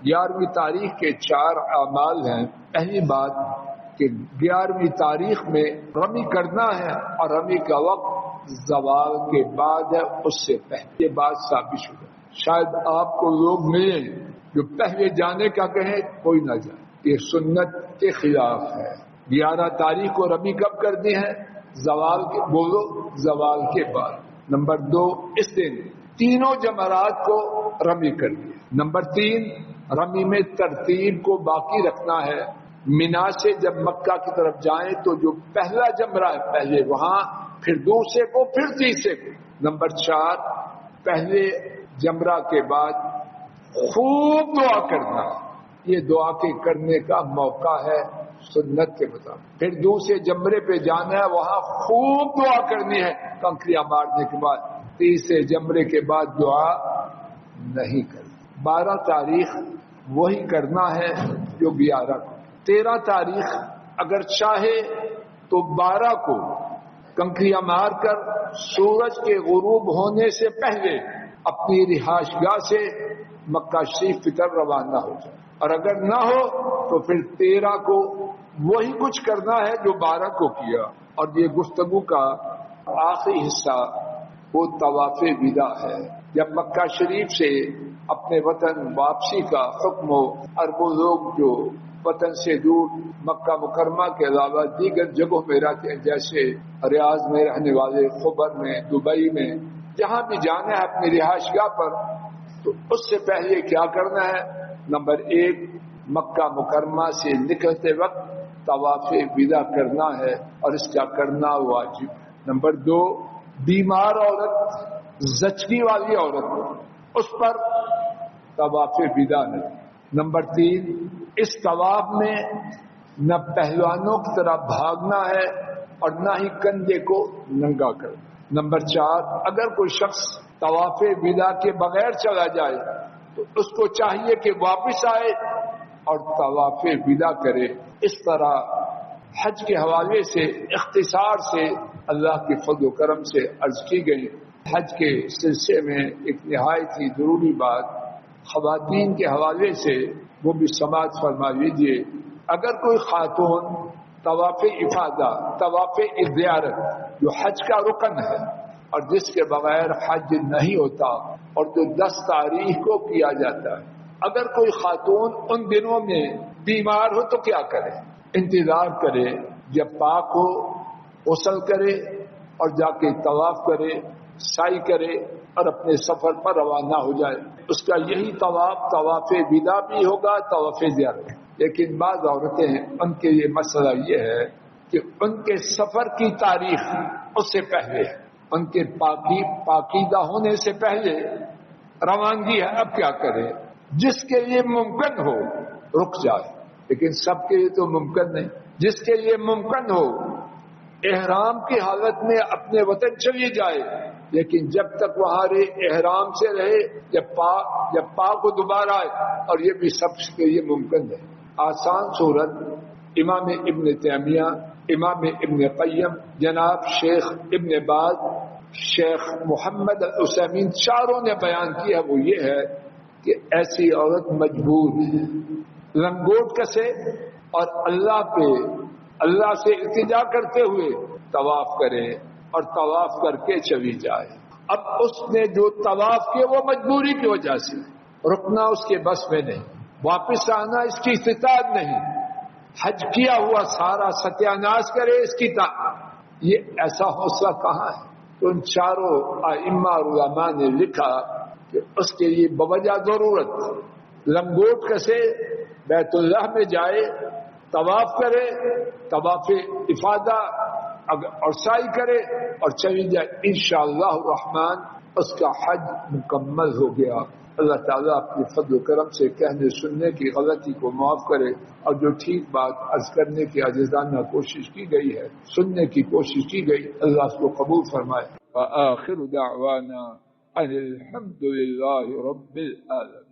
11ویں تاریخ کے 4 اعمال ہیں. پہلی بات کہ 11ویں تاریخ میں رمی کرنا ہے اور رمی کا وقت زوال کے بعد ہے، اس سے پہلے. یہ بات ثابت شدہ. شاید آپ کو لوگ ملیں جو پہلے جانے کا کہیں، کوئی نہ جائے. یہ سنت کے خلاف ہے. 11 تاریخ کو رمی کب کرنی ہے؟ زوال کے، بولو، زوال کے بعد. نمبر 2، اس دن تینوں جمرات کو رمی کرنی ہے. نمبر 3، رمی میں ترتیب کو باقی رکھنا ہے. مینا سے جب مکہ کی طرف جائیں تو جو پہلا جمرہ ہے پہلے وہاں، پھر دوسرے کو، پھر تیسرے کو. نمبر 4، پہلے جمرہ کے بعد خوب دعا کرنا. یہ دعا کے کرنے کا موقع ہے سنت کے مطابق. پھر دوسرے جمرے پہ جانا ہے، وہاں خوب دعا کرنی ہے کنکریاں مارنے کے بعد. تیسرے جمرے کے بعد دعا نہیں کرنی. 12 تاریخ وہی کرنا ہے جو 11 کو. 13 تاریخ اگر چاہے تو 12 کو کنکریاں مار کر سورج کے غروب ہونے سے پہلے اپنی رہائش گاہ سے مکہ شریف کی طرف روانہ ہو جائے. اور اگر نہ ہو تو پھر 13 کو وہی کچھ کرنا ہے جو 12 کو کیا. اور یہ گفتگو کا آخری حصہ وہ طواف وداع ہے. جب مکہ شریف سے اپنے وطن واپسی کا حکم ہو، اور وہ لوگ جو وطن سے دور مکہ مکرمہ کے علاوہ دیگر جگہوں میں رہتے ہیں، جیسے ریاض میں رہنے والے، خبر میں، دبئی میں، جہاں بھی جانا ہے اپنی رہائش گاہ پر، تو اس سے پہلے کیا کرنا ہے؟ نمبر 1، مکہ مکرمہ سے نکلتے وقت طواف وداع کرنا ہے اور اس کا کرنا واجب. نمبر 2، بیمار عورت، زچگی والی عورت، اس پر طواف وداع نہیں. نمبر 3، اس طواف میں نہ پہلوانوں کی طرح بھاگنا ہے اور نہ ہی کندھے کو ننگا کرنا. نمبر 4، اگر کوئی شخص طواف وداع کے بغیر چلا جائے تو اس کو چاہیے کہ واپس آئے اور طواف وداع کرے. اس طرح حج کے حوالے سے اختصار سے اللہ کے فضل و کرم سے عرض کی گئی. حج کے سلسلے میں ایک نہایت ہی ضروری بات خواتین کے حوالے سے وہ بھی سماعت فرما لیجیے. اگر کوئی خاتون طواف افاضہ، طواف زیارت جو حج کا رکن ہے اور جس کے بغیر حج نہیں ہوتا اور جو 10 تاریخ کو کیا جاتا ہے، اگر کوئی خاتون ان دنوں میں بیمار ہو تو کیا کرے؟ انتظار کرے جب پاک ہو، غسل کرے اور جا کے طواف کرے، سعی کرے اور اپنے سفر پر روانہ ہو جائے. اس کا یہی طواف وداع بھی ہوگا، طواف زیارت. لیکن بعض عورتیں ہیں، ان کے لیے مسئلہ یہ ہے کہ ان کے سفر کی تاریخ اس سے پہلے ہے، ان کے پاکیزہ ہونے سے پہلے روانگی ہے. اب کیا کرے؟ جس کے لیے ممکن ہو رک جائے، لیکن سب کے لیے تو ممکن نہیں. جس کے لیے ممکن ہو احرام کی حالت میں اپنے وطن چلی جائے، لیکن جب تک وہاں احرام سے رہے، جب پاک کو دوبارہ آئے. اور یہ بھی سب کے لیے ممکن ہے. آسان صورت امام ابن تیمیہ، امام ابن قیم، جناب شیخ ابن باز، شیخ محمد العثیمین، چاروں نے بیان کیا. وہ یہ ہے کہ ایسی عورت مجبور ہے لنگوٹ کسے اور اللہ سے التجا کرتے ہوئے طواف کرے اور طواف کر کے چلی جائے. اب اس نے جو طواف کیا وہ مجبوری کی وجہ سے، رکنا اس کے بس میں نہیں، واپس آنا اس کی استطاعت نہیں. حج کیا ہوا سارا ستیاناش کرے اس کی طاقت، یہ ایسا حوصلہ کہاں ہے؟ تو ان چاروں ائمہ اور علماء نے لکھا کہ اس کے لیے بوجہ ضرورت لنگوٹ کسے، بیت اللہ میں جائے، طواف کرے، طواف افاضہ اور سعی کرے اور چلی جائے. انشاءاللہ الرحمن اس کا حج مکمل ہو گیا. اللہ تعالیٰ اپنے فضل و کرم سے کہنے سننے کی غلطی کو معاف کرے اور جو ٹھیک بات عرض کرنے کی عاجزانہ کوشش کی گئی ہے، سننے کی کوشش کی گئی، اللہ اس کو قبول فرمائے. وآخر دعوانا ان الحمد للہ رب العالمین.